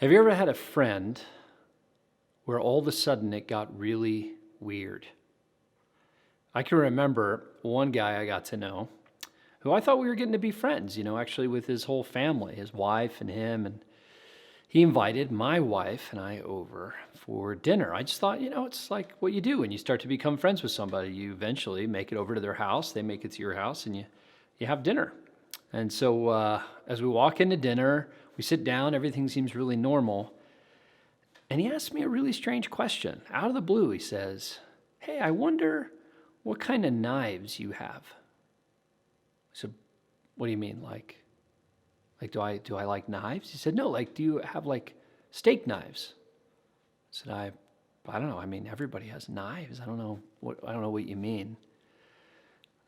Have you ever had a friend where all of a sudden it got really weird? I can remember one guy I got to know who I thought we were getting to be friends, actually with his whole family, his wife and him. And he invited my wife and I over for dinner. I just thought, it's like what you do when you start to become friends with somebody. You eventually make it over to their house, they make it to your house, and you have dinner. And so as we walk into dinner, we sit down, everything seems really normal. And he asked me a really strange question. Out of the blue, he says, "Hey, I wonder what kind of knives you have." I said, "What do you mean? Like do I like knives?" He said, "No, do you have steak knives?" I said, I don't know. I mean, everybody has knives. I don't know what you mean.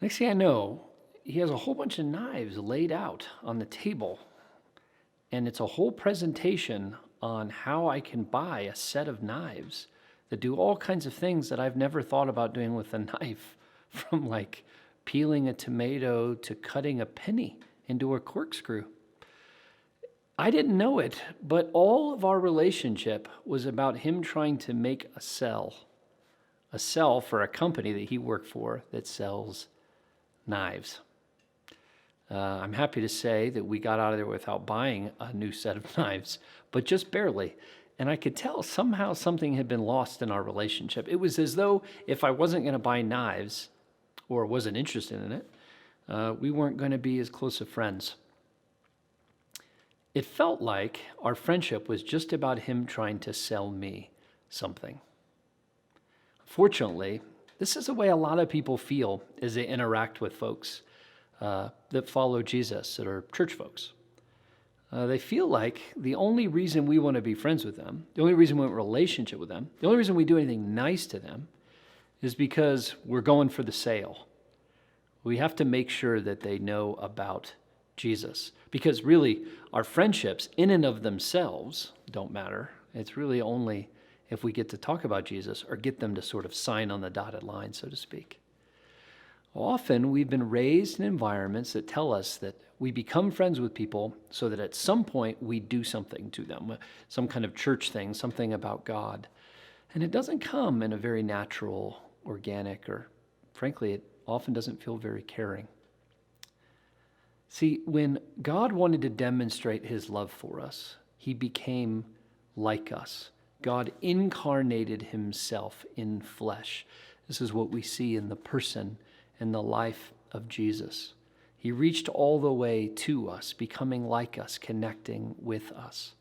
Next thing I know, he has a whole bunch of knives laid out on the table. And it's a whole presentation on how I can buy a set of knives that do all kinds of things that I've never thought about doing with a knife, from peeling a tomato to cutting a penny into a corkscrew. I didn't know it, but all of our relationship was about him trying to make a sell for a company that he worked for that sells knives. I'm happy to say that we got out of there without buying a new set of knives, but just barely. And I could tell somehow something had been lost in our relationship. It was as though if I wasn't going to buy knives or wasn't interested in it, we weren't going to be as close of friends. It felt like our friendship was just about him trying to sell me something. Fortunately, this is the way a lot of people feel as they interact with folks that follow Jesus, that are church folks. They feel like the only reason we want to be friends with them, the only reason we want a relationship with them, the only reason we do anything nice to them is because we're going for the sale. We have to make sure that they know about Jesus, because really our friendships in and of themselves don't matter. It's really only if we get to talk about Jesus or get them to sort of sign on the dotted line, so to speak. Often we've been raised in environments that tell us that we become friends with people so that at some point we do something to them, some kind of church thing, something about God. And it doesn't come in a very natural, organic, or frankly, it often doesn't feel very caring. See, when God wanted to demonstrate his love for us, he became like us. God incarnated himself in flesh. This is what we see in the person and the life of Jesus. He reached all the way to us, becoming like us, connecting with us.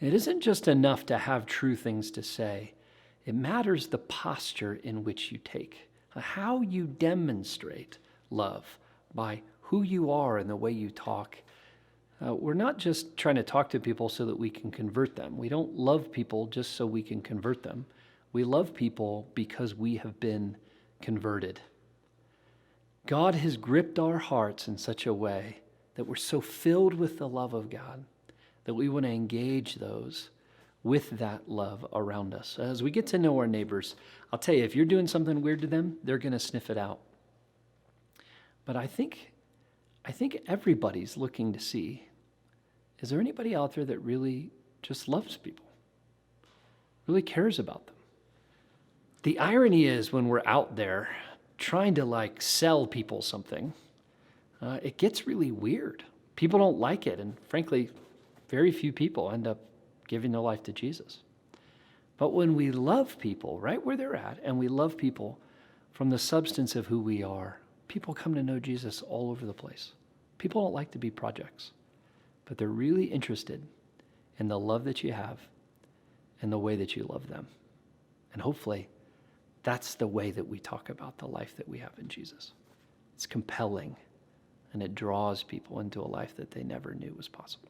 It isn't just enough to have true things to say. It matters the posture in which you take, how you demonstrate love by who you are and the way you talk. We're not just trying to talk to people so that we can convert them. We don't love people just so we can convert them. We love people because we have been converted. God has gripped our hearts in such a way that we're so filled with the love of God that we want to engage those with that love around us. As we get to know our neighbors, I'll tell you, if you're doing something weird to them, they're going to sniff it out. But I think everybody's looking to see, is there anybody out there that really just loves people, really cares about them? The irony is when we're out there trying to sell people something, it gets really weird. People don't like it, and frankly, very few people end up giving their life to Jesus. But when we love people right where they're at, and we love people from the substance of who we are, people come to know Jesus all over the place. People don't like to be projects, but they're really interested in the love that you have and the way that you love them. And hopefully, that's the way that we talk about the life that we have in Jesus. It's compelling, and it draws people into a life that they never knew was possible.